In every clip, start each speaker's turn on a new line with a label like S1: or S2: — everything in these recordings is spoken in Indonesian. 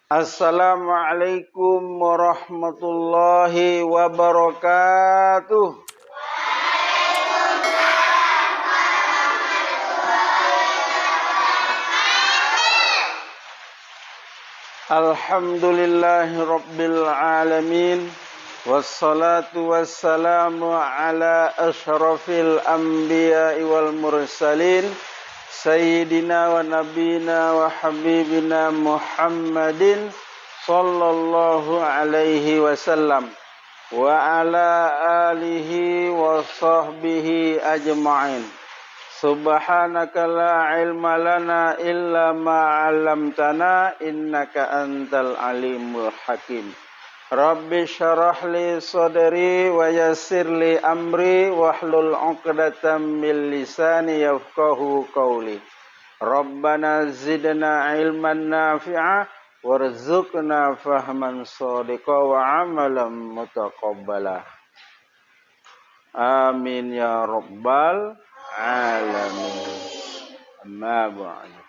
S1: Assalamualaikum warahmatullahi wabarakatuh. Alhamdulillahi rabbil alamin. Wassalatu wassalamu ala ashrafil anbiya'i wal mursalin. Sayyidina wa nabina wa habibina Muhammadin sallallahu alaihi wasallam wa ala alihi wa sahbihi ajma'in. Subhanaka la ilma lana illa ma 'allamtana innaka antal alimul hakim. Rabbi syarah li sadri wa yassir li amri wahlul 'uqdatam min lisani yafqahu qawli. Rabbana zidna ilman nafi'a warzuqna fahman shadiqa wa amalan mutaqabbala. Amin ya rabbal alamin. Amma ba'du.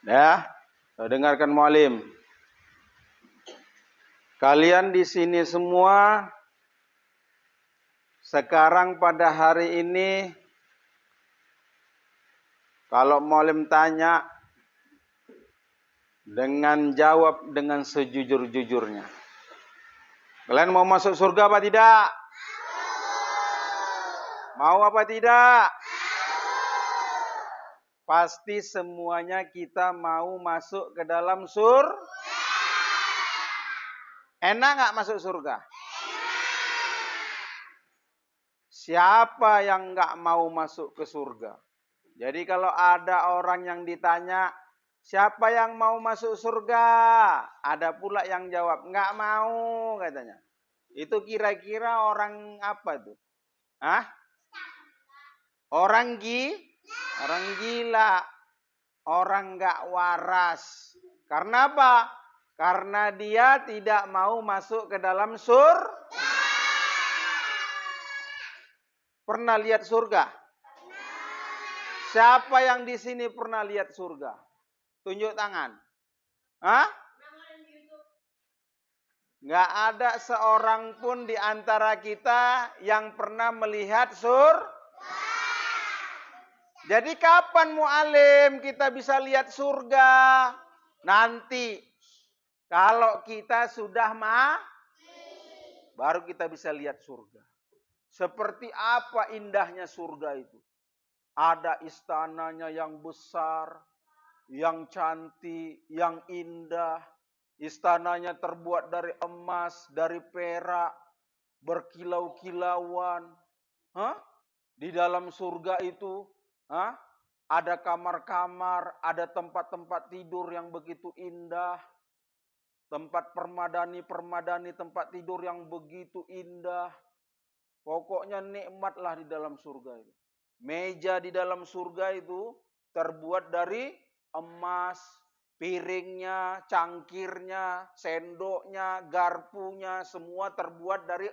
S1: Ya, dengarkan mualim. Kalian di sini semua sekarang pada hari ini kalau mualim tanya dengan jawab dengan sejujur-jujurnya. Kalian mau masuk surga apa tidak? Mau apa tidak? Pasti semuanya kita mau masuk ke dalam surga. Enak nggak masuk surga? Siapa yang nggak mau masuk ke surga? Jadi kalau ada orang yang ditanya, siapa yang mau masuk surga? Ada pula yang jawab, nggak mau katanya. Itu kira-kira orang apa tuh? Hah? Orang gila. Orang nggak waras. Karena apa? Karena dia tidak mau masuk ke dalam surga. Pernah lihat surga? Siapa yang di sini pernah lihat surga? Tunjuk tangan. Hah? Nggak ada seorang pun di antara kita yang pernah melihat surga. Jadi kapan mu'alim kita bisa lihat surga? Nanti. Kalau kita sudah baru kita bisa lihat surga. Seperti apa indahnya surga itu? Ada istananya yang besar, yang cantik, yang indah. Istananya terbuat dari emas, dari perak, berkilau-kilauan. Di dalam surga itu, ada kamar-kamar, ada tempat-tempat tidur yang begitu indah. Tempat permadani tempat tidur yang begitu indah. Pokoknya nikmatlah di dalam surga itu. Meja di dalam surga itu terbuat dari emas, piringnya, cangkirnya, sendoknya, garpunya, semua terbuat dari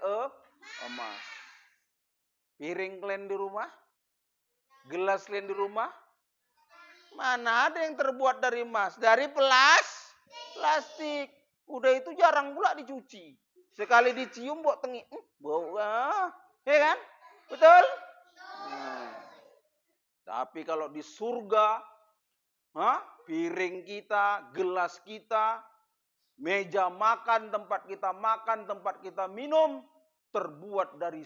S1: emas. Piring kalian di rumah? Gelas kalian di rumah? Mana ada yang terbuat dari emas? Dari plastik. Udah itu jarang pula dicuci. Sekali dicium bau tengi. Bau. Ya kan? Betul? Tapi kalau di surga, piring kita, gelas kita, meja makan, tempat kita minum, terbuat dari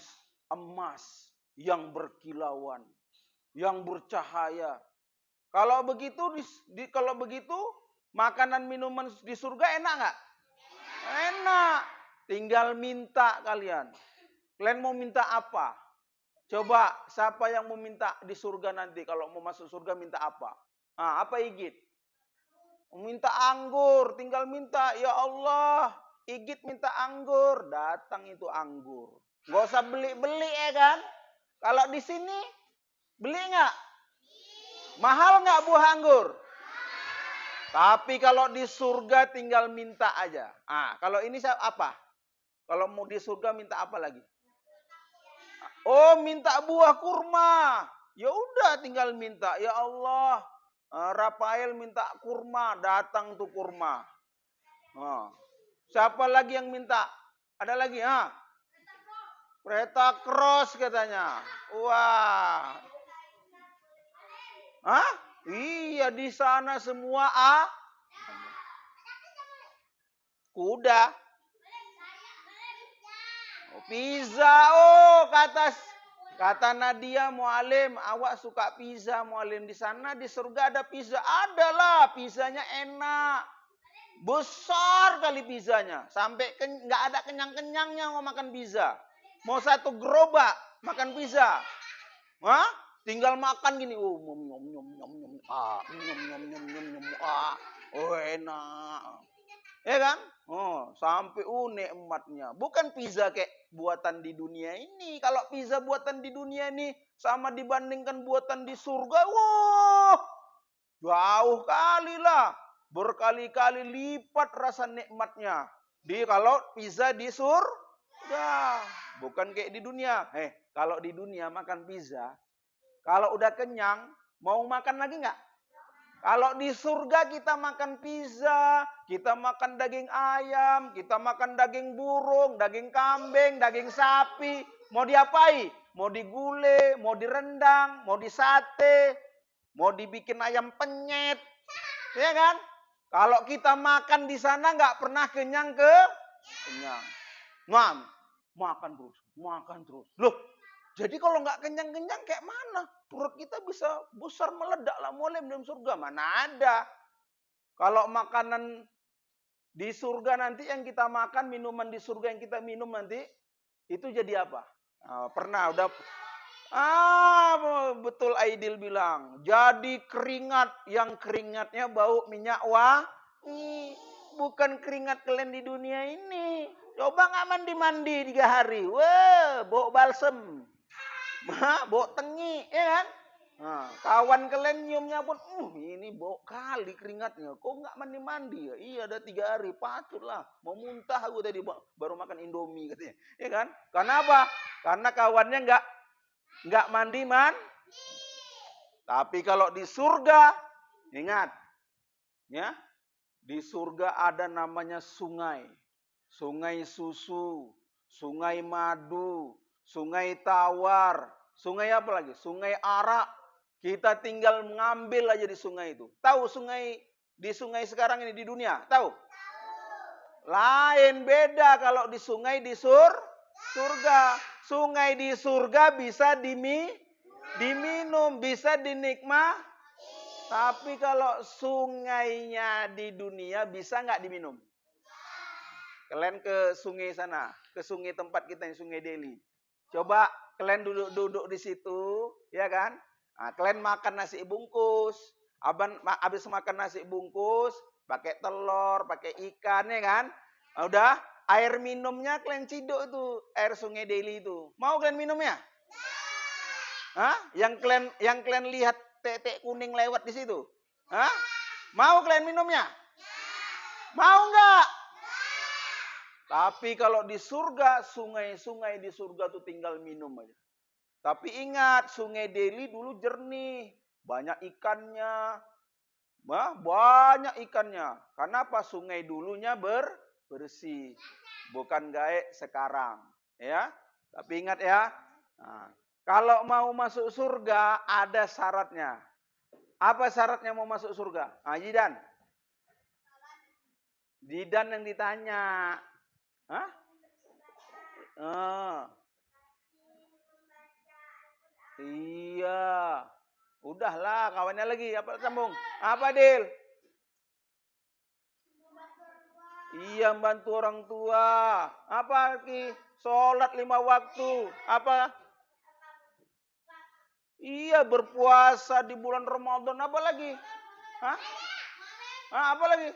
S1: emas yang berkilauan, yang bercahaya. Kalau begitu, makanan minuman di surga enak nggak? Enak. Tinggal minta kalian. Kalian mau minta apa? Coba, siapa yang mau minta di surga nanti? Kalau mau masuk surga minta apa? Apa Igit? Minta anggur. Tinggal minta, ya Allah, Igit minta anggur. Datang itu anggur. Nggak usah beli-beli ya kan? Kalau di sini, beli nggak? Mahal nggak buah anggur? Tapi kalau di surga tinggal minta aja. Kalau ini apa? Kalau mau di surga minta apa lagi? Oh, minta buah kurma. Ya udah tinggal minta. Ya Allah, Rafael minta kurma, datang tuh kurma. Siapa lagi yang minta? Ada lagi, kereta cross katanya. Wah. Iya, di sana semua kuda. Pizza, kata Nadia Mualim, awak suka pizza Mualim, di sana di surga ada pizza. Adalah, pizzanya enak. Besar kali pizzanya, sampai nggak ada kenyang-kenyangnya mau makan pizza. Mau satu gerobak makan pizza. Tinggal makan gini, enak. Ya kan? Sampai nikmatnya. Bukan pizza kayak buatan di dunia ini. Kalau pizza buatan di dunia ini sama dibandingkan buatan di surga, jauh kali lah. Berkali-kali lipat rasa nikmatnya. Kalau pizza di surga. Bukan kayak di dunia. Kalau di dunia makan pizza, kalau udah kenyang, mau makan lagi nggak? Kalau di surga kita makan pizza, kita makan daging ayam, kita makan daging burung, daging kambing, daging sapi. Mau diapai? Mau digulai, mau direndang, mau disate, mau dibikin ayam penyet. Ya kan? Kalau kita makan di sana nggak pernah kenyang kenyang. Makan terus. Loh, jadi kalau nggak kenyang-kenyang kayak mana? Perut kita bisa besar meledak lah mulai dalam surga. Mana ada. Kalau makanan di surga nanti yang kita makan, minuman di surga yang kita minum nanti, itu jadi apa? Pernah, udah. Betul Aidil bilang. Jadi keringat, yang keringatnya bau minyak wangi. Bukan keringat kalian di dunia ini. Coba nggak mandi-mandi 3 hari. Wah, bau balsem. Bau tengi, ya kan? Kawan kalian nyiumnya pun, ini bau kali keringatnya. Kok nggak mandi-mandi ya? Iya, ada 3 hari, patutlah. Mau muntah aku tadi baru makan Indomie katanya. Ya kan? Kenapa? Karena kawannya nggak mandi. Tapi kalau di surga, ingat, ya, di surga ada namanya sungai. Sungai susu, sungai madu, sungai tawar, sungai apa lagi? Sungai arak. Kita tinggal mengambil aja di sungai itu. Tahu di sungai sekarang ini di dunia? Tahu? Lain, beda kalau di sungai di surga. Sungai di surga bisa diminum, bisa dinikmati. Tapi kalau sungainya di dunia bisa nggak diminum? Kalian ke sungai sana, ke sungai tempat kita yang Sungai Deli. Coba kalian duduk di situ, ya kan? Kalian makan nasi bungkus. Habis makan nasi bungkus, pakai telur, pakai ikan, ya kan? Udah, air minumnya kalian ciduk itu, air Sungai Deli itu. Mau kalian minumnya? Yang kalian lihat tetek kuning lewat di situ? Mau kalian minumnya? Mau nggak? Tapi kalau di surga, sungai-sungai di surga tuh tinggal minum aja. Tapi ingat, Sungai Deli dulu jernih. Banyak ikannya. Banyak ikannya. Kenapa? Sungai dulunya bersih. Bukan gaek sekarang. Ya. Tapi ingat ya. Kalau mau masuk surga, ada syaratnya. Apa syaratnya mau masuk surga? Jidan yang ditanya. Iya. Udahlah, kawannya lagi. Apa sambung? Apa, Dil? Iya, membantu orang tua. Apa lagi? Sholat 5 waktu. Apa? Iya, berpuasa di bulan Ramadan. Apa lagi? Apa lagi?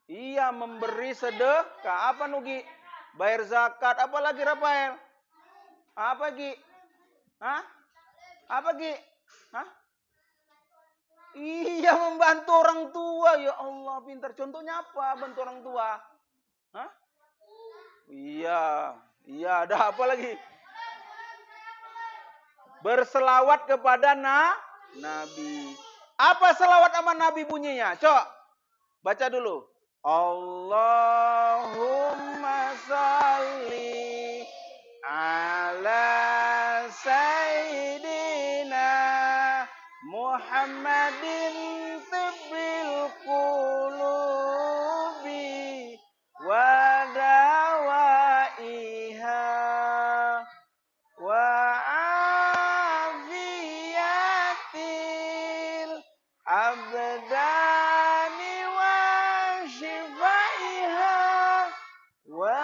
S1: Iya, memberi sedekah. Apa Nugi? Bayar zakat. Apa lagi Rafael? Apa Gi? Apa Gi? Iya, membantu orang tua. Ya Allah, pintar. Contohnya apa bantu orang tua? Iya, ada apa lagi? Berselawat kepada Nabi. Apa selawat sama Nabi bunyinya? Cok, baca dulu. Allahumma salli ala Sayyidina Muhammadin tibbil qulubi wa dawaiha wa afiyatil abdani wa shifaiha wa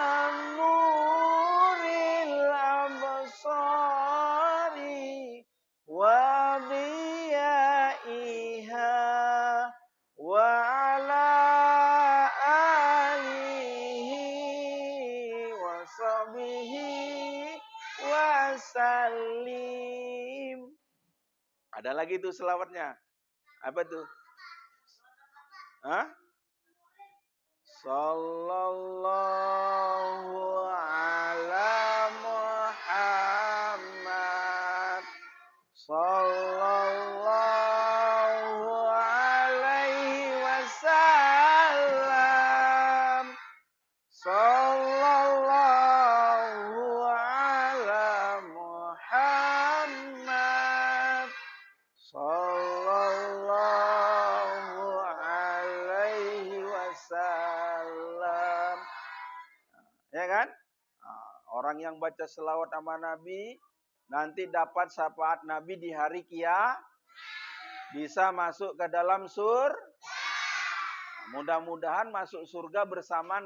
S1: nuril absari wa diyaiha wa ala alihi wa sahbihi wa sallim. Ada lagi tuh selawatnya. Apa tuh? Hah? Sallallahu ala Muhammad. Sallallahu alaihi wasallam. Sallallahu ala Muhammad. Sallallahu alaihi wasallam. Ya kan? Orang yang baca selawat sama Nabi nanti dapat syafaat Nabi di hari kiamat, bisa masuk ke dalam surga. Mudah-mudahan masuk surga bersama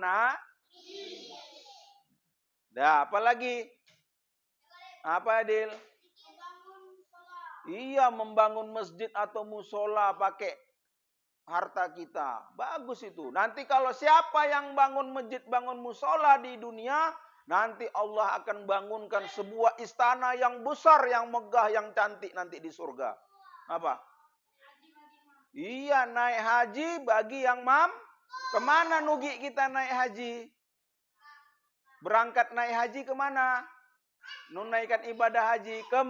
S1: Dah, apa lagi? Apa, Adil? Iya, membangun masjid atau musola pakai harta kita. Bagus itu. Nanti kalau siapa yang bangun masjid, bangun musola di dunia, nanti Allah akan bangunkan sebuah istana yang besar, yang megah, yang cantik nanti di surga. Apa? Iya, naik haji bagi yang Kemana nugi kita naik haji? Berangkat naik haji kemana? Menunaikan ibadah haji ke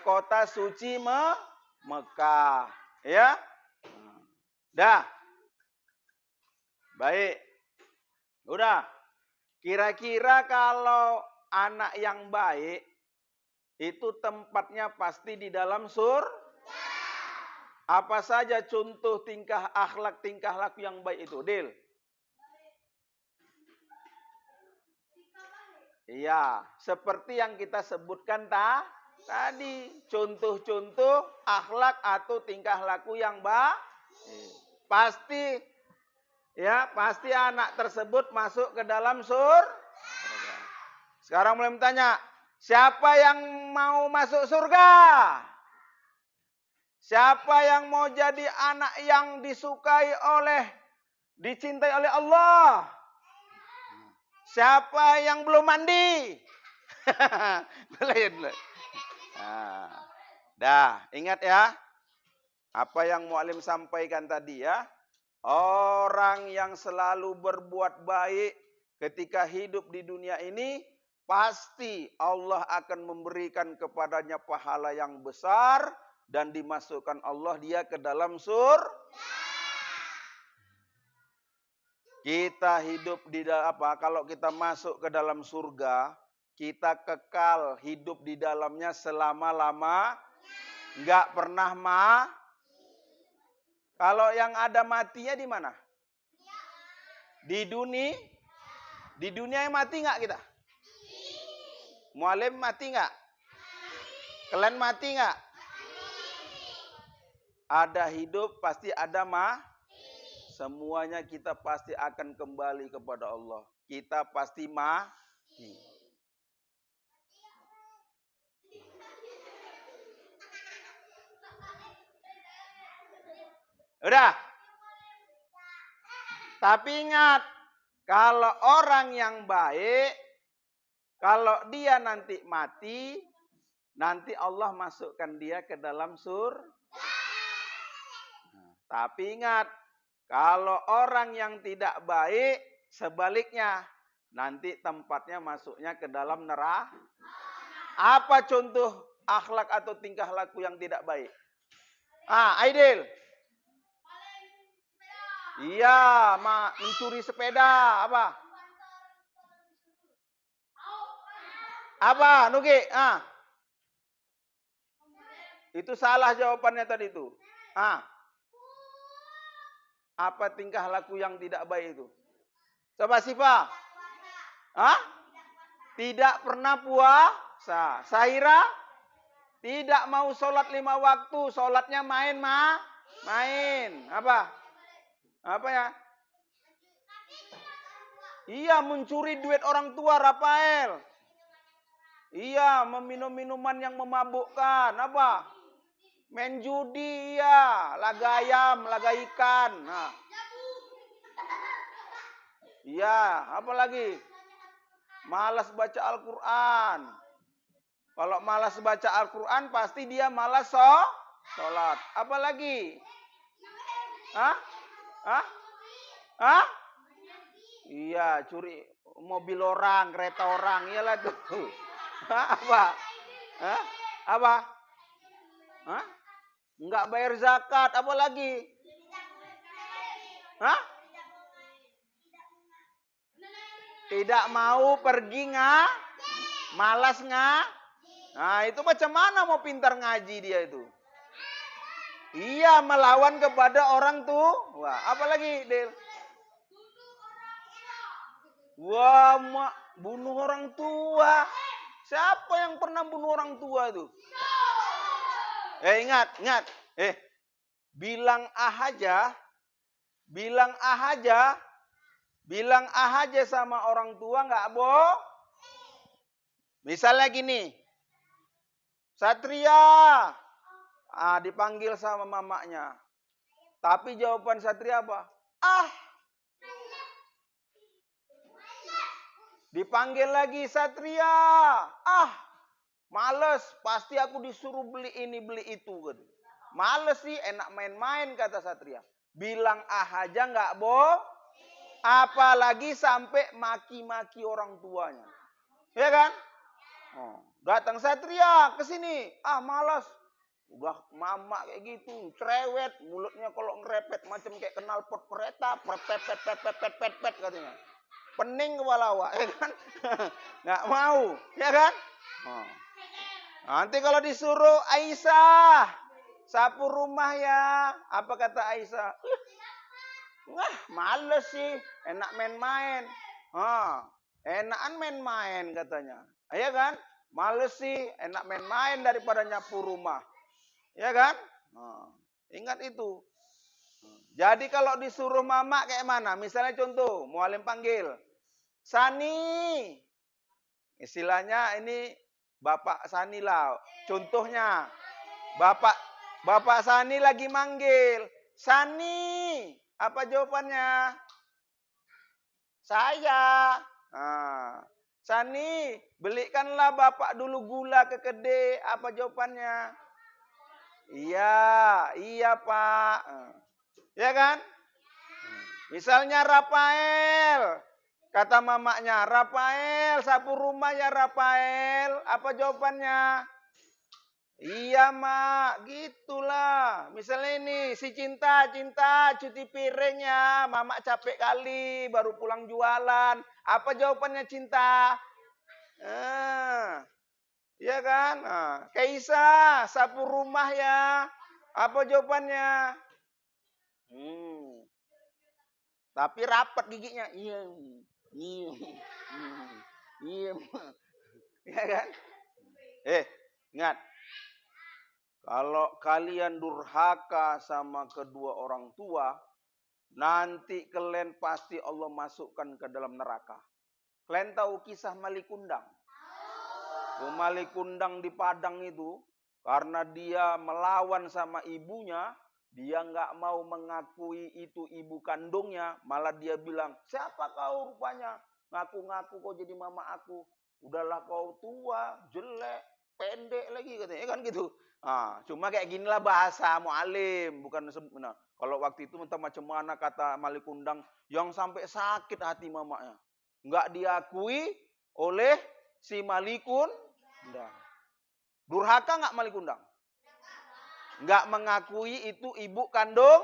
S1: kota suci Mekah. Ya? Dah. Baik. Udah. Kira-kira kalau anak yang baik, itu tempatnya pasti di dalam surga. Apa saja contoh tingkah laku yang baik itu, Dil? Iya, seperti yang kita sebutkan tadi, contoh-contoh akhlak atau tingkah laku yang baik. Pasti anak tersebut masuk ke dalam surga. Sekarang mulai bertanya, siapa yang mau masuk surga? Siapa yang mau jadi anak yang dicintai oleh Allah? Siapa yang belum mandi? Belum. Dah, ingat ya. Apa yang Mu'alim sampaikan tadi ya. Orang yang selalu berbuat baik ketika hidup di dunia ini, pasti Allah akan memberikan kepadanya pahala yang besar dan dimasukkan Allah dia ke dalam surga. Kita hidup di kalau kita masuk ke dalam surga, kita kekal hidup di dalamnya selama-lama, enggak pernah Kalau yang ada matinya di mana? Di dunia yang mati enggak kita? Mu'alim mati enggak? Kalian mati enggak? Ada hidup, pasti ada semuanya kita pasti akan kembali kepada Allah. Kita pasti mati. Udah. Tapi ingat, kalau orang yang baik, kalau dia nanti mati, nanti Allah masukkan dia ke dalam surga. Tapi ingat, kalau orang yang tidak baik, sebaliknya, nanti tempatnya masuknya ke dalam neraka. Apa contoh akhlak atau tingkah laku yang tidak baik? Aidil. Iya, mencuri sepeda. Apa, Nugi? Itu salah jawabannya tadi itu. Apa tingkah laku yang tidak baik itu? Coba Siva. Tidak pernah puasa. Sahira? Tidak mau sholat 5 waktu. Sholatnya main. Apa ya? Iya, mencuri duit orang tua, Rafael. Iya, meminum minuman yang memabukkan. Apa? Main judi, iya. Laga ayam, laga ikan. Iya, apa lagi? Malas baca Al-Quran. Kalau malas baca Al-Quran, pasti dia malas sholat. Apa lagi? Iya, curi mobil orang, kereta orang. Iyalah tuh. Apa? Enggak bayar zakat. Apa lagi? Tidak mau pergi malas Nah, itu macam mana mau pintar ngaji dia itu? Iya, melawan kepada orang tuh. Wah, apa lagi, Del? Wah, bunuh orang tua. Siapa yang pernah bunuh orang tua itu? Ingat. Bilang aja. Bilang aja sama orang tua nggak boh. Misalnya gini. Satria. Dipanggil sama mamanya. Tapi jawaban Satria apa? Dipanggil lagi Satria. Males. Pasti aku disuruh beli ini, beli itu. Males sih, enak main-main, kata Satria. Bilang aja nggak boh. Apalagi sampai maki-maki orang tuanya. Ya kan? Datang Satria ke sini. Malas. Udah mama kayak gitu, cerewet, mulutnya kalau ngerepet macam kayak kenal pot kereta, pet katanya. Pening kepala awak, ya kan? Nggak mau, ya kan? Nanti kalau disuruh Aisyah, sapu rumah ya. Apa kata Aisyah? Males sih, enak main-main. Enakan main-main katanya. Ya kan? Males sih, enak main-main daripada nyapu rumah. Ya kan? Ingat itu. Jadi kalau disuruh mama kayak mana? Misalnya contoh, mualim panggil. Sani. Istilahnya ini Bapak Sani lah. Contohnya. Bapak Sani lagi manggil. Sani. Apa jawabannya? Saya. Sani, belikanlah bapak dulu gula ke kedai. Apa jawabannya? Iya Pak. Ya kan? Misalnya Rafael. Kata mamanya, Rafael, sapu rumah ya Rafael. Apa jawabannya? Iya Mak, gitulah. Misalnya ini, si Cinta, cuci piringnya. Mama capek kali, baru pulang jualan. Apa jawabannya Cinta? Iya kan? Kaisa, sapu rumah ya. Apa jawabannya? Tapi rapat giginya. Iya. Ya kan? Ingat. Kalau kalian durhaka sama kedua orang tua, nanti kalian pasti Allah masukkan ke dalam neraka. Kalian tahu kisah Malikundang? Malikundang di Padang itu, karena dia melawan sama ibunya, dia nggak mau mengakui itu ibu kandungnya, malah dia bilang, siapa kau rupanya? Ngaku-ngaku kau jadi mama aku. Udahlah kau tua, jelek, pendek lagi katanya, kan gitu. Cuma kayak ginilah bahasa mualim, bukan sebenarnya. Kalau waktu itu entah macam mana kata Malikundang, yang sampai sakit hati mamanya. Nggak diakui oleh si Malikundang. Durhaka nggak Malikundang? Nggak mengakui itu ibu kandung.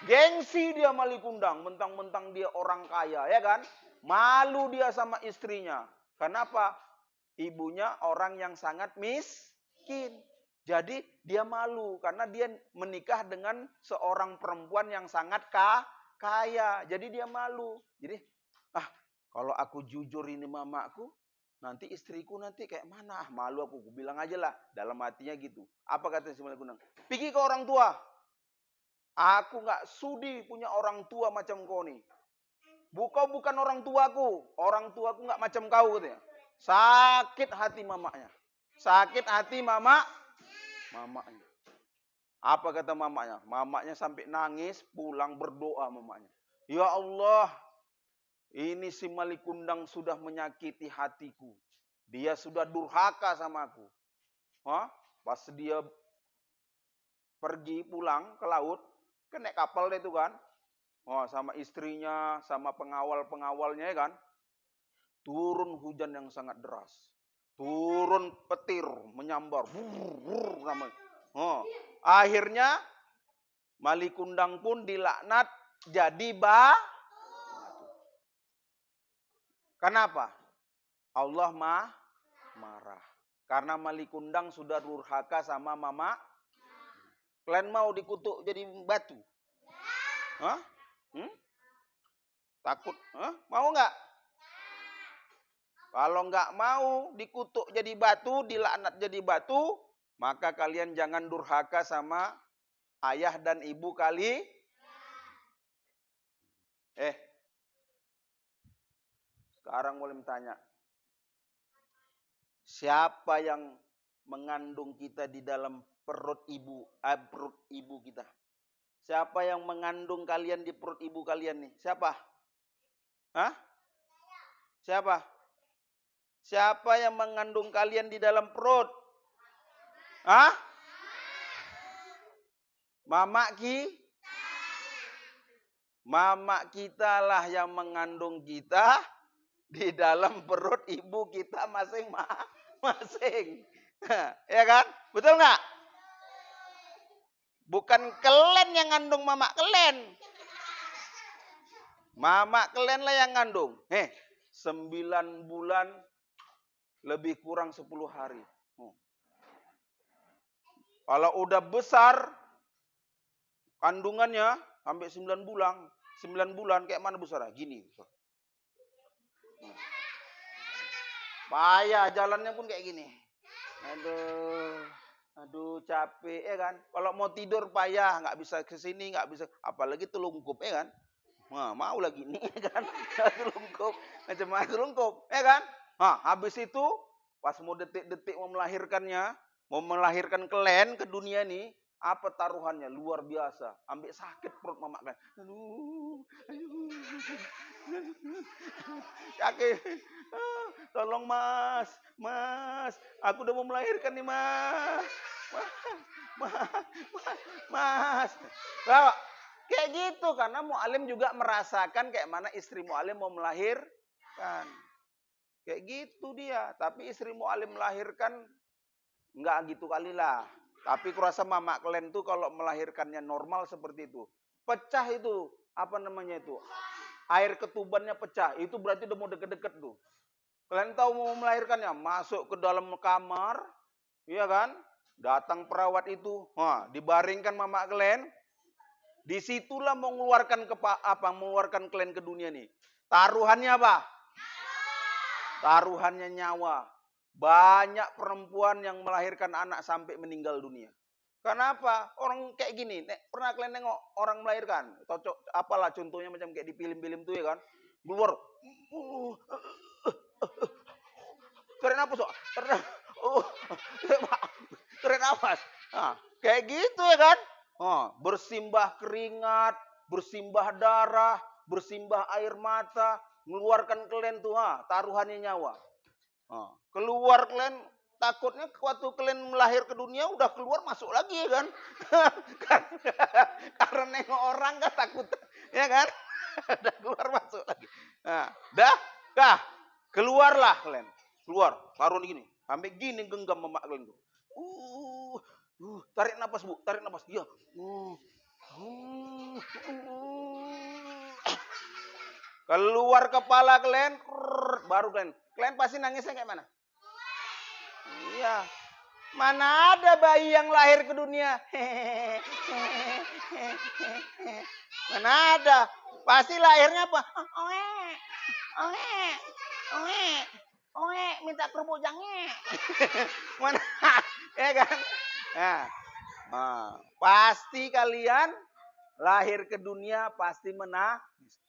S1: Gengsi dia Malikundang. Mentang-mentang dia orang kaya, ya kan? Malu dia sama istrinya. Kenapa? Ibunya orang yang sangat miskin. Jadi dia malu karena dia menikah dengan seorang perempuan yang sangat kaya. Jadi dia malu. Jadi, kalau aku jujur ini mamaku, nanti istriku nanti kayak mana? Malu aku bilang aja lah. Dalam hatinya gitu. Apa kata si Malikundang? Pergi ke orang tua. Aku nggak sudi punya orang tua macam kau nih. Bukan orang tuaku. Orang tuaku nggak macam kau katanya. Sakit hati mamanya. Sakit hati mamanya. Apa kata mamanya? Mamanya sampai nangis, pulang berdoa mamanya. Ya Allah, ini si Malikundang sudah menyakiti hatiku. Dia sudah durhaka sama aku. Pas dia pergi pulang ke laut, kan naik kapal deh itu kan. Sama istrinya, sama pengawal-pengawalnya ya kan. Turun hujan yang sangat deras. Turun petir menyambar. Akhirnya Malikundang pun dilaknat jadi Kenapa? Allah marah. Karena Malikundang sudah durhaka sama mama. Kalian mau dikutuk jadi batu? Takut? Mau nggak? Kalau nggak mau dikutuk jadi batu, dilaknat jadi batu, maka kalian jangan durhaka sama ayah dan ibu kali. Sekarang boleh tanya. Siapa yang mengandung kita di dalam perut ibu kita? Siapa yang mengandung kalian di perut ibu kalian nih? Siapa? Siapa? Siapa yang mengandung kalian di dalam perut? Mama kita lah yang mengandung kita di dalam perut ibu kita masing-masing. Ya kan? Betul nggak? Bukan kalian yang ngandung mama kalian. Mama kalian lah yang ngandung. 9 bulan lebih kurang 10 hari. Kalau udah besar kandungannya sampai 9 bulan kayak mana besar? Gini. Payah jalannya pun kayak gini. Aduh capek ya kan. Kalau mau tidur payah, nggak bisa kesini, nggak bisa. Apalagi telungkup ya kan. Mau lagi nih ya kan. Telungkup, macam-macam telungkup ya kan. Habis itu pas mau detik-detik mau melahirkan kalian ke dunia nih, apa taruhannya? Luar biasa. Ambil sakit perut mama kalian. Aduh. Sakit. Tolong mas. Aku udah mau melahirkan nih mas. Mas. Kayak gitu. Karena mu'alim juga merasakan kayak mana istri mu'alim mau melahirkan. Kayak gitu dia. Tapi istri mu'alim melahirkan enggak gitu kali lah. Tapi kurasa mama kalian tuh kalau melahirkannya normal seperti itu. Pecah itu. Apa namanya itu? Air ketubannya pecah. Itu berarti udah mau deket-deket tuh. Kalian tahu mau melahirkannya? Masuk ke dalam kamar. Iya kan? Datang perawat itu. Dibaringkan mama kalian. Disitulah mengeluarkan mengeluarkan kalian ke dunia nih. Taruhannya apa? Taruhannya nyawa. Banyak perempuan yang melahirkan anak sampai meninggal dunia. Kenapa? Orang kayak gini. Pernah kalian nengok orang melahirkan? Apalah contohnya macam kayak di film-film tuh ya kan? Keluar. Tarik nafas. Tarik nafas. Kayak gitu ya kan? Bersimbah keringat, bersimbah darah, bersimbah air mata, mengeluarkan kalian tuh, taruhannya nyawa. Keluar kalian, takutnya waktu kalian melahir ke dunia udah keluar masuk lagi ya kan? Karena nengok orang kan takut, ya kan? Udah keluar masuk lagi. Keluarlah kalian, keluar, taruh gini, sampai gini genggam mama kalian tuh. Tarik napas Bu, tarik napas. Ya. Keluar kepala kalian, baru kalian. Kalian pasti nangisnya kayak mana? Iya. Mana ada bayi yang lahir ke dunia? Mana ada? Pasti lahirnya apa? Oe, minta kerupuk jange. Mana? Ya kan? Pasti kalian lahir ke dunia pasti menangis.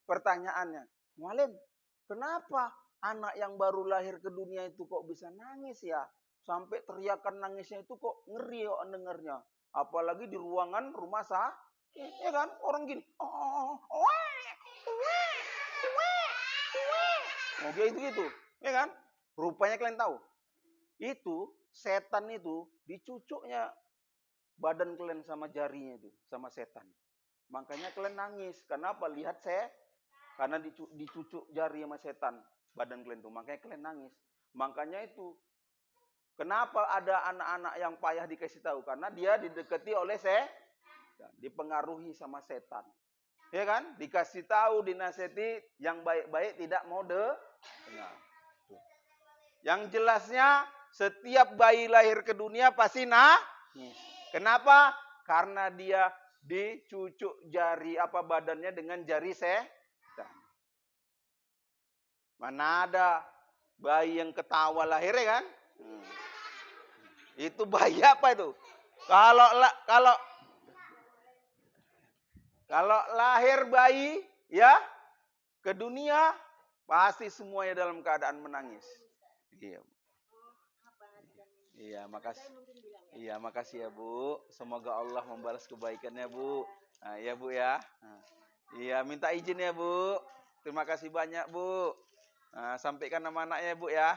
S1: Pertanyaannya, Mualim, kenapa anak yang baru lahir ke dunia itu kok bisa nangis ya? Sampai teriakan nangisnya itu kok ngeri kok dengarnya. Apalagi di ruangan rumah sakit, ya kan? Orang gini, gitu, ya kan? Rupanya kalian tahu, itu setan itu dicucuknya badan kalian sama jarinya itu, sama setan. Makanya kalian nangis. Kenapa? Lihat karena dicucuk jari sama setan badan kalian itu. Makanya kalian nangis. Makanya itu kenapa ada anak-anak yang payah dikasih tahu? Karena dia didekati oleh dipengaruhi sama setan. Ya kan? Dikasih tahu, dinasihati, yang baik-baik tidak mau dengar. Yang jelasnya setiap bayi lahir ke dunia pasti nangis. Kenapa? Karena dia dicucuk jari badannya dengan jari setan. Mana ada bayi yang ketawa lahir ya kan? Itu bayi apa itu? Kalau lahir bayi ya ke dunia pasti semuanya dalam keadaan menangis. Iya. Iya, makasih. Iya, makasih ya, Bu. Semoga Allah membalas kebaikannya, Bu. Nah, ya, Bu ya. Iya, minta izin ya, Bu. Terima kasih banyak, Bu. Nah, sampaikan nama anaknya, Bu ya.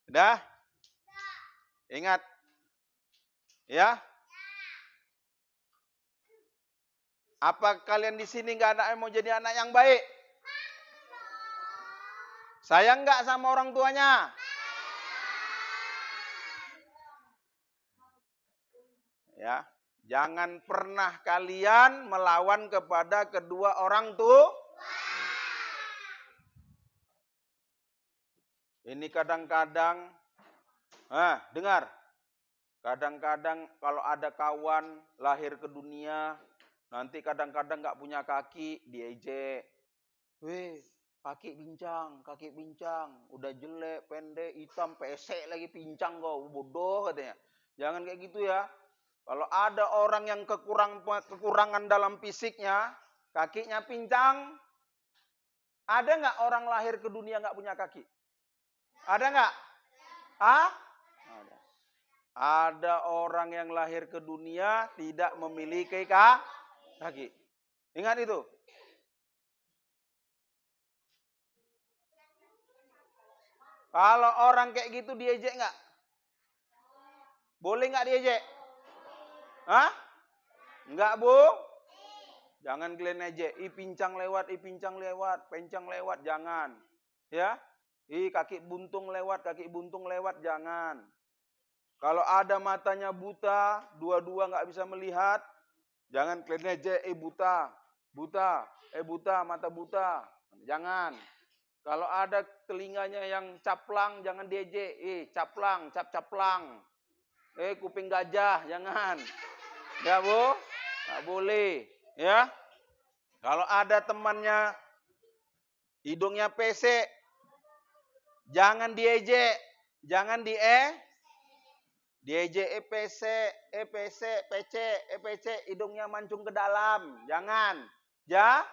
S1: Udah? Ingat. Ya. Apa kalian di sini nggak ada yang mau jadi anak yang baik? Sayang nggak sama orang tuanya? Ya, jangan pernah kalian melawan kepada kedua orang tua. Ini kadang-kadang, dengar. Kadang-kadang kalau ada kawan lahir ke dunia, nanti kadang-kadang nggak punya kaki, diejek. Weh, kaki pincang, udah jelek, pendek, hitam, pesek lagi pincang kau, bodoh katanya. Jangan kayak gitu ya. Kalau ada orang yang kekurangan dalam fisiknya, kakinya pincang, ada nggak orang lahir ke dunia nggak punya kaki? Ada nggak? Ada. Ada orang yang lahir ke dunia tidak memiliki kaki. Ingat itu. Kalau orang kayak gitu diejek nggak? Boleh nggak diejek? Enggak, Bu? Jangan kalian ejek. Pincang lewat, pencang lewat, jangan. Ya? Kaki buntung lewat, jangan. Kalau ada matanya buta, dua-dua nggak bisa melihat, jangan kalian ejek, buta, mata buta. Jangan. Kalau ada telinganya yang caplang, jangan diejek. Caplang. Kuping gajah, jangan. Ya, Bu? Nggak boleh. Ya? Kalau ada temannya hidungnya pesek, jangan diejek. Jangan diejek PC, hidungnya mancung ke dalam. Jangan. Ya?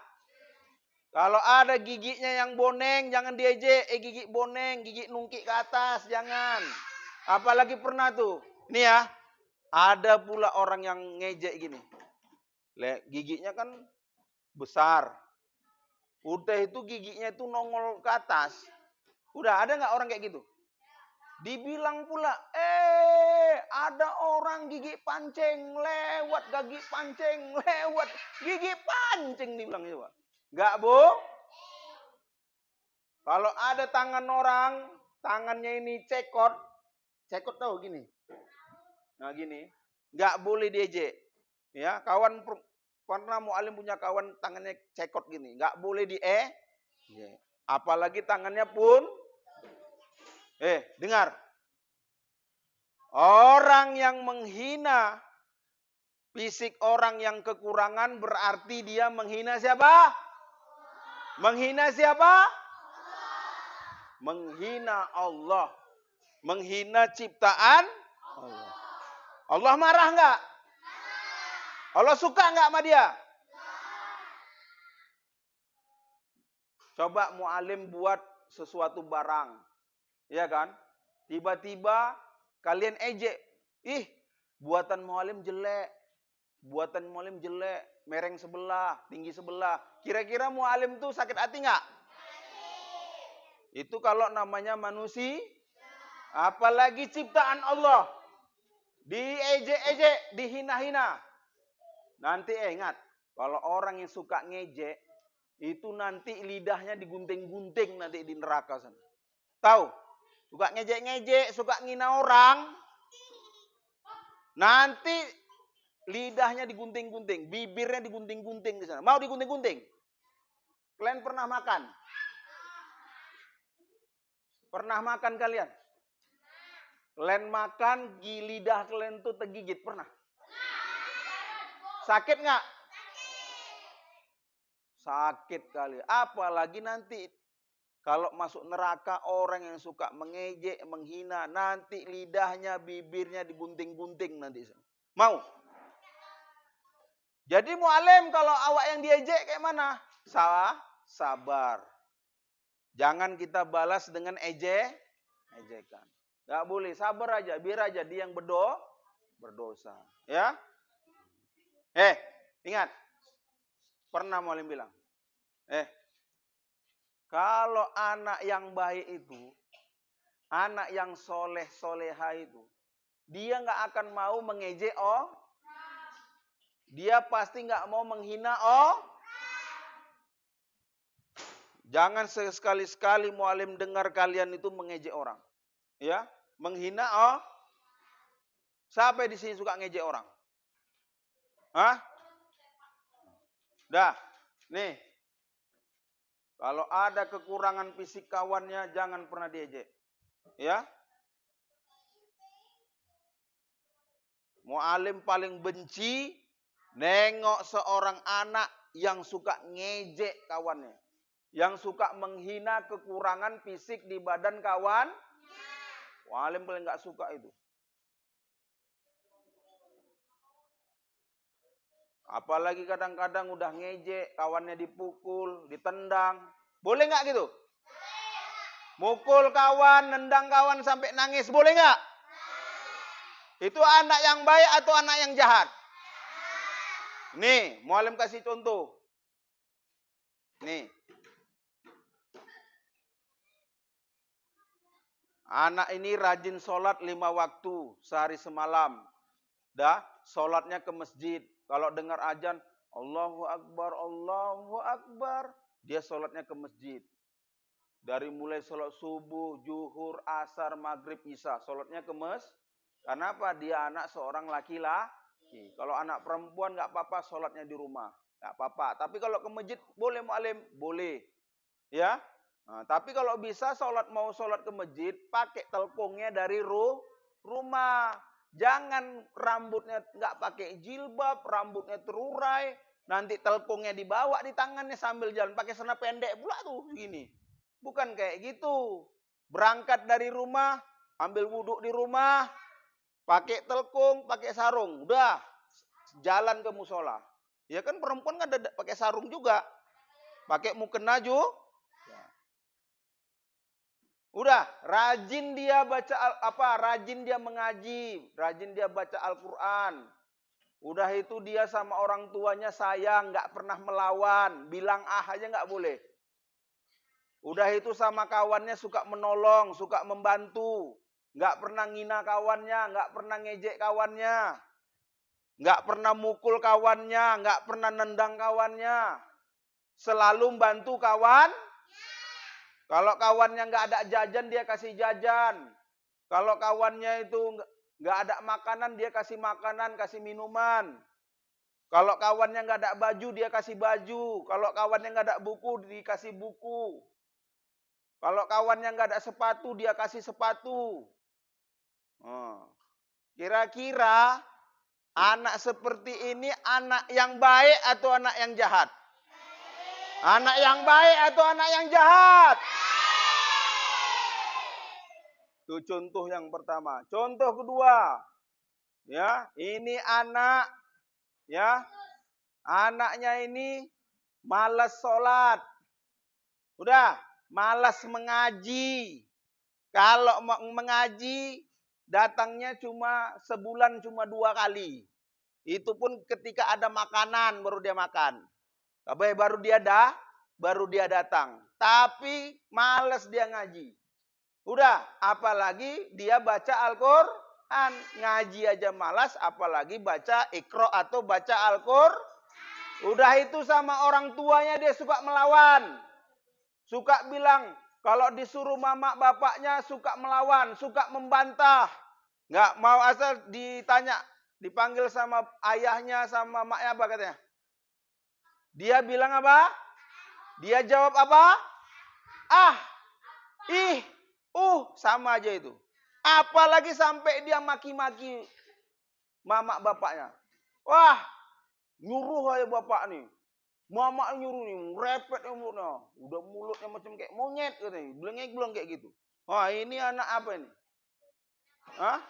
S1: Kalau ada giginya yang boneng, jangan diejek. Gigi boneng, gigi nungkik ke atas, jangan. Apalagi pernah tuh. Ini ya, ada pula orang yang ngejek gini. Giginya kan besar. Udah itu giginya itu nongol ke atas. Udah, ada nggak orang kayak gitu? Dibilang pula, ada orang gigi pancing lewat, gigi pancing dibilang coba. Nggak, Bu? Kalau ada tangan orang tangannya ini cekot tahu gini. Nah gini, nggak boleh diejek. Ya, pernah mualim punya kawan tangannya cekot gini, nggak boleh apalagi tangannya pun, dengar, orang yang menghina fisik orang yang kekurangan berarti dia menghina siapa? Menghina siapa? Menghina Allah. Menghina ciptaan Allah. Allah marah nggak? Allah suka nggak sama dia? Coba mualim buat sesuatu barang. Ya kan? Tiba-tiba kalian ejek. Ih, buatan mualim jelek. Buatan mualim jelek. Mereng sebelah, tinggi sebelah. Kira-kira mualim tuh sakit hati nggak? Itu kalau namanya manusia. Apalagi ciptaan Allah. Diejek-ejek, dihina-hina. Nanti ingat, kalau orang yang suka ngejek, itu nanti lidahnya digunting-gunting nanti di neraka sana. Tahu? Suka ngejek-ngejek, suka ngina orang. Nanti lidahnya digunting-gunting, bibirnya digunting-gunting di sana. Mau digunting-gunting? Kalian pernah makan? Pernah makan kalian? Kalian makan, lidah kalian tuh tergigit, pernah? Sakit nggak? Sakit kali. Apalagi nanti kalau masuk neraka orang yang suka mengejek, menghina, nanti lidahnya, bibirnya digunting-gunting nanti. Mau? Jadi mualim kalau awak yang diejek kayak mana? Sabar. Jangan kita balas dengan ejekan. Gak boleh, sabar aja, biar aja dia yang berdosa. Ya? Ingat. Pernah mualim bilang. Kalau anak yang baik itu, anak yang soleha itu, dia gak akan mau mengejek dia pasti gak mau menghina Jangan sekali-sekali mualim dengar kalian itu mengejek orang. Ya, menghina Siapa di sini suka ngejek orang? Hah? Dah, nih. Kalau ada kekurangan fisik kawannya, jangan pernah diejek. Ya. Mualim paling benci nengok seorang anak yang suka ngejek kawannya. Yang suka menghina kekurangan fisik di badan kawan. Mualim paling gak suka itu. Apalagi kadang-kadang udah ngejek, kawannya dipukul, ditendang. Boleh nggak gitu? Mukul kawan, nendang kawan sampai nangis, boleh nggak? Itu anak yang baik atau anak yang jahat? Nih, mualim kasih contoh. Nih. Anak ini rajin sholat 5 waktu, sehari semalam. Dah, sholatnya ke masjid. Kalau dengar azan, Allahu Akbar, Allahu Akbar. Dia sholatnya ke masjid. Dari mulai sholat subuh, zuhur, asar, maghrib, isya. Sholatnya ke masjid. Kenapa? Dia anak seorang laki-laki. Kalau anak perempuan nggak apa-apa, sholatnya di rumah. Nggak apa-apa. Tapi kalau ke masjid, boleh mualim? Boleh. Ya. Nah, tapi kalau bisa mau sholat ke masjid, pakai telpungnya dari rumah. Jangan rambutnya nggak pakai jilbab, rambutnya terurai, nanti telpungnya dibawa di tangannya sambil jalan pakai celana pendek pula tuh gini. Bukan kayak gitu. Berangkat dari rumah, ambil wudhu di rumah, pakai telpung, pakai sarung, udah jalan ke musola. Ya kan perempuan kan ada pakai sarung juga, pakai mukena juga. Udah, rajin dia rajin dia mengaji, rajin dia baca Al-Quran. Udah itu dia sama orang tuanya sayang, nggak pernah melawan, bilang aja nggak boleh. Udah itu sama kawannya suka menolong, suka membantu, nggak pernah ngina kawannya, nggak pernah ngejek kawannya, nggak pernah mukul kawannya, nggak pernah nendang kawannya, selalu membantu kawan. Kalau kawannya nggak ada jajan, dia kasih jajan. Kalau kawannya itu nggak ada makanan, dia kasih makanan, kasih minuman. Kalau kawannya nggak ada baju, dia kasih baju. Kalau kawannya nggak ada buku, dikasih buku. Kalau kawannya nggak ada sepatu, dia kasih sepatu. Kira-kira anak seperti ini anak yang baik atau anak yang jahat? Anak yang baik atau anak yang jahat? Itu contoh yang pertama. Contoh kedua, ya, ini anak, ya, anaknya ini malas sholat, udah malas mengaji. Kalau mau mengaji, datangnya cuma sebulan cuma 2 kali. Itu pun ketika ada makanan baru dia makan. Baru dia datang. Tapi malas dia ngaji. Udah, apalagi dia baca Al-Quran. Ngaji aja malas, apalagi baca Iqra atau baca Al-Quran. Udah itu sama orang tuanya dia suka melawan. Suka bilang, kalau disuruh mama bapaknya suka melawan, suka membantah. Nggak mau asal ditanya, dipanggil sama ayahnya sama maknya apa katanya. Dia bilang apa? Dia jawab apa? Ah, ih, sama aja itu. Apalagi sampai dia maki-maki mama bapaknya. Wah, nyuruh aja bapak nih. Mama nyuruh nih, repet mulutnya. Udah mulutnya macam kayak monyet katanya. Belengek kayak gitu. Wah, ini anak apa ini? Hah?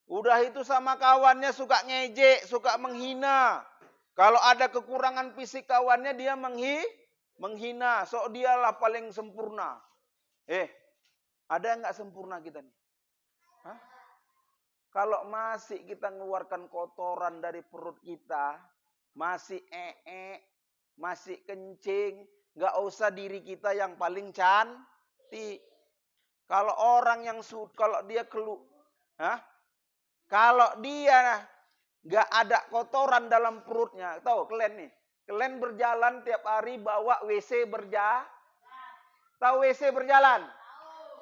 S1: Udah itu sama kawannya suka ngejek, suka menghina. Kalau ada kekurangan fisik kawannya dia menghina. So dialah paling sempurna. Ada yang nggak sempurna kita nih? Hah? Kalau masih kita mengeluarkan kotoran dari perut kita, masih masih kencing, nggak usah diri kita yang paling cantik. Kalau orang yang kalau dia kalau dia nggak ada kotoran dalam perutnya, tahu kalian nih, kalian berjalan tiap hari bawa WC tahu WC berjalan,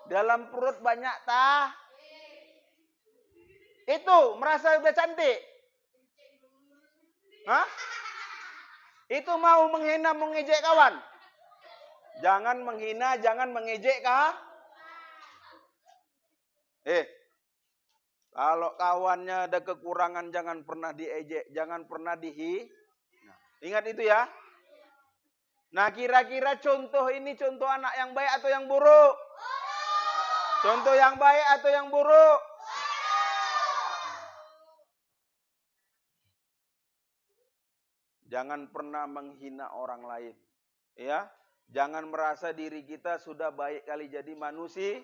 S1: dalam perut banyak itu merasa udah cantik, Itu mau menghina mengejek kawan, jangan menghina, jangan mengejek kalau kawannya ada kekurangan jangan pernah diejek, jangan pernah ingat itu ya. Nah, kira-kira contoh ini contoh anak yang baik atau yang buruk? Contoh yang baik atau yang buruk? Jangan pernah menghina orang lain. Ya, jangan merasa diri kita sudah baik kali jadi manusia.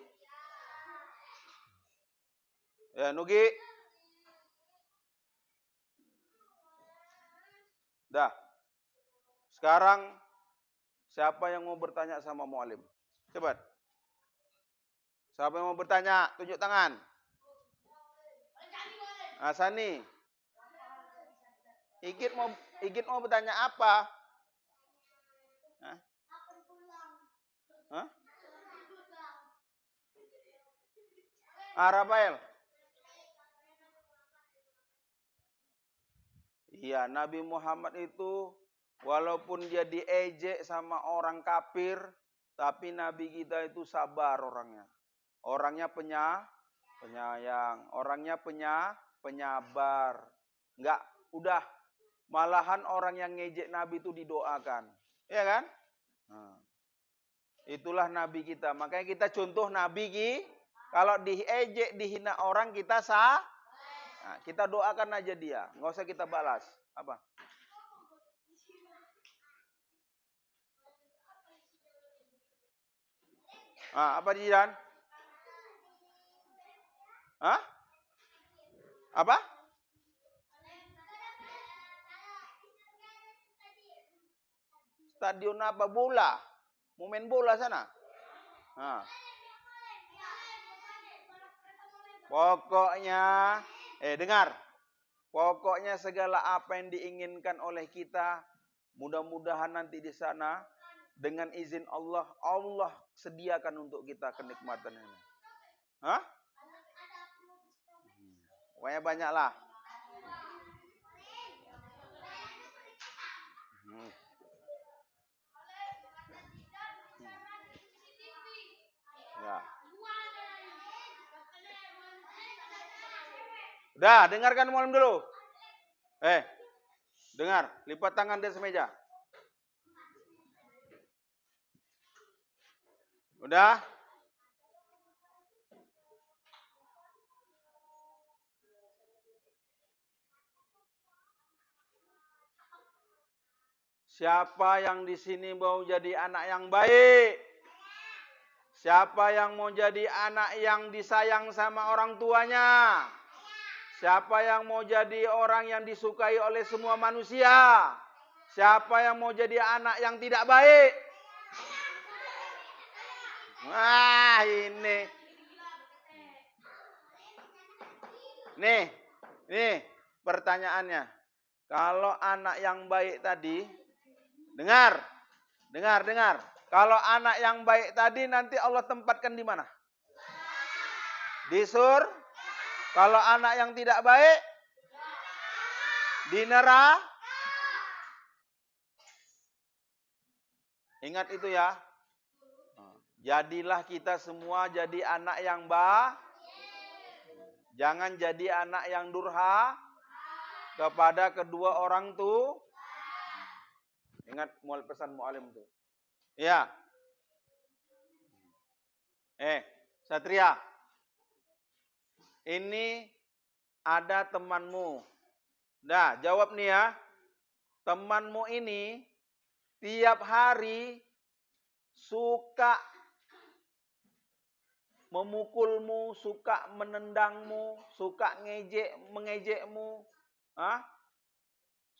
S1: Ya, Nugi. Dah. Sekarang siapa yang mau bertanya sama mualim? Cepat. Siapa yang mau bertanya? Tunjuk tangan. Asani. Igit mau bertanya apa? Rafael. Iya, Nabi Muhammad itu walaupun dia diejek sama orang kafir, tapi Nabi kita itu sabar orangnya. Orangnya penyayang, orangnya penyabar. Enggak, udah malahan orang yang ngejek Nabi itu didoakan. Iya kan? Itulah Nabi kita. Makanya kita contoh Nabi kalau diejek, dihina orang kita kita doakan aja dia, nggak usah kita balas. Apa? Apa Jidan? Apa? Stadion apa? Bola? Mau main bola sana? Pokoknya, dengar. Pokoknya segala apa yang diinginkan oleh kita, mudah-mudahan nanti di sana dengan izin Allah, Allah sediakan untuk kita kenikmatan ini. Hah? Pokoknya banyak lah. Ya. Udah, dengarkan mualim dulu. Dengar, lipat tangan di atas meja. Udah? Siapa yang di sini mau jadi anak yang baik? Siapa yang mau jadi anak yang disayang sama orang tuanya? Siapa yang mau jadi orang yang disukai oleh semua manusia? Siapa yang mau jadi anak yang tidak baik? Wah, ini. Nih pertanyaannya. Kalau anak yang baik tadi, dengar. Kalau anak yang baik tadi nanti Allah tempatkan di mana? Di surga. Kalau anak yang tidak baik, di neraka. Ingat itu ya. Jadilah kita semua jadi anak yang baik. Jangan jadi anak yang durha kepada kedua orang tuh. Ingat pesan mualim tuh. Ya. Satria. Ini ada temanmu. Nah, jawab nih ya. Temanmu ini tiap hari suka memukulmu, suka menendangmu, suka mengejekmu,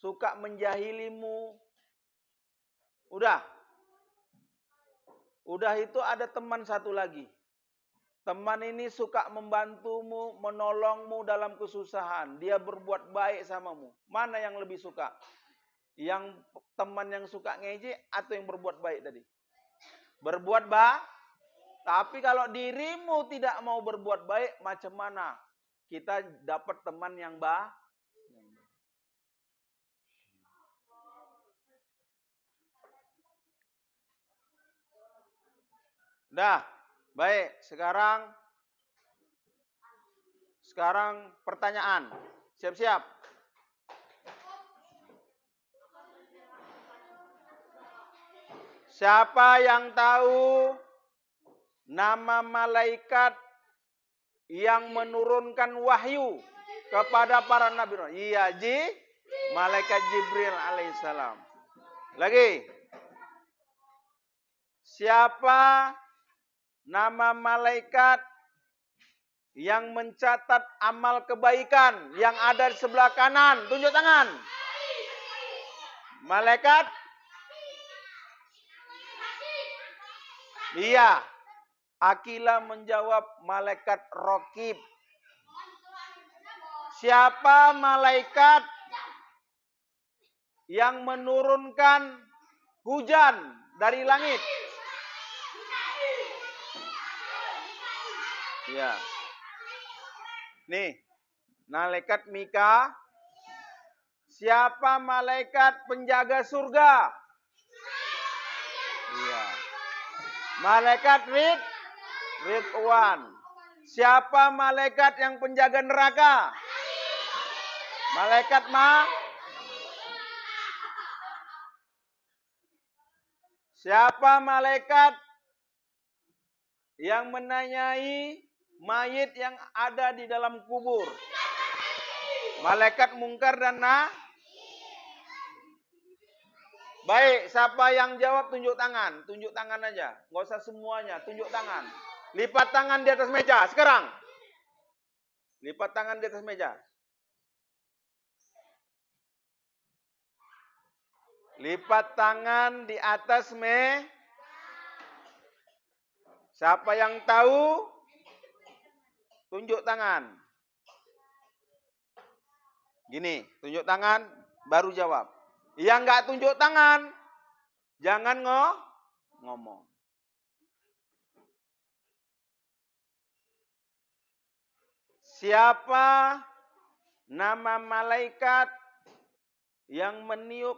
S1: suka menjahilimu. Udah itu ada teman satu lagi. Teman ini suka membantumu, menolongmu dalam kesusahan. Dia berbuat baik samamu. Mana yang lebih suka? Yang teman yang suka ngejek atau yang berbuat baik tadi? Berbuat baik. Tapi kalau dirimu tidak mau berbuat baik, macam mana kita dapat teman yang baik? Dah, baik. Sekarang pertanyaan. Siap-siap. Siapa yang tahu nama malaikat yang menurunkan wahyu kepada para nabi? Iya, malaikat Jibril alaihissalam. Lagi. Siapa nama malaikat yang mencatat amal kebaikan yang ada di sebelah kanan? Tunjuk tangan. Malaikat? Iya. Akila menjawab malaikat Raqib. Siapa malaikat yang menurunkan hujan dari langit? Ya. Nih, malaikat Mika. Siapa malaikat penjaga surga? Iya. Malaikat Ridwan. Siapa malaikat yang penjaga neraka? Malaikat Siapa malaikat yang menanyai mayit yang ada di dalam kubur? Malaikat Mungkar dan Baik, siapa yang jawab tunjuk tangan. Tunjuk tangan aja. Nggak usah semuanya, tunjuk tangan. Lipat tangan di atas meja, sekarang. Lipat tangan di atas meja. Lipat tangan di atas Siapa yang tahu? Tunjuk tangan. Gini, tunjuk tangan, baru jawab. Yang nggak tunjuk tangan, jangan ngomong. Siapa nama malaikat yang meniup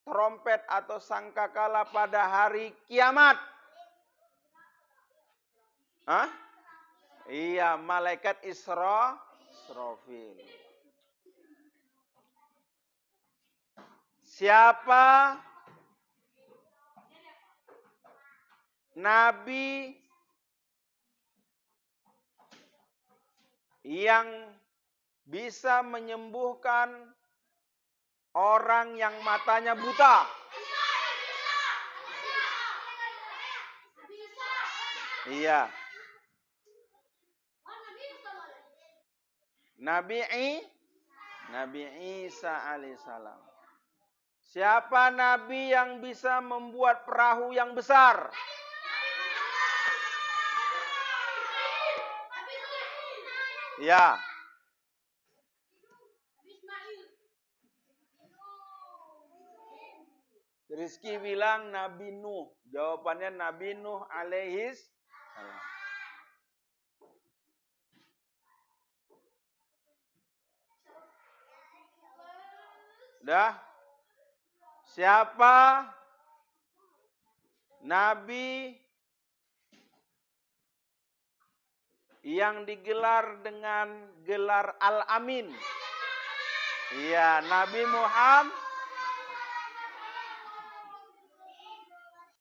S1: trompet atau sangkakala pada hari kiamat? Hah? Iya, malaikat Israfil. Siapa nabi yang bisa menyembuhkan orang yang matanya buta? Iya. Nabi Isa alaihissalam. Siapa nabi yang bisa membuat perahu yang besar? Ya. Rizky bilang Nabi Nuh. Jawabannya Nabi Nuh alaihis salam. Dah? Siapa nabi yang digelar dengan gelar Al-Amin? Iya, Nabi Muhammad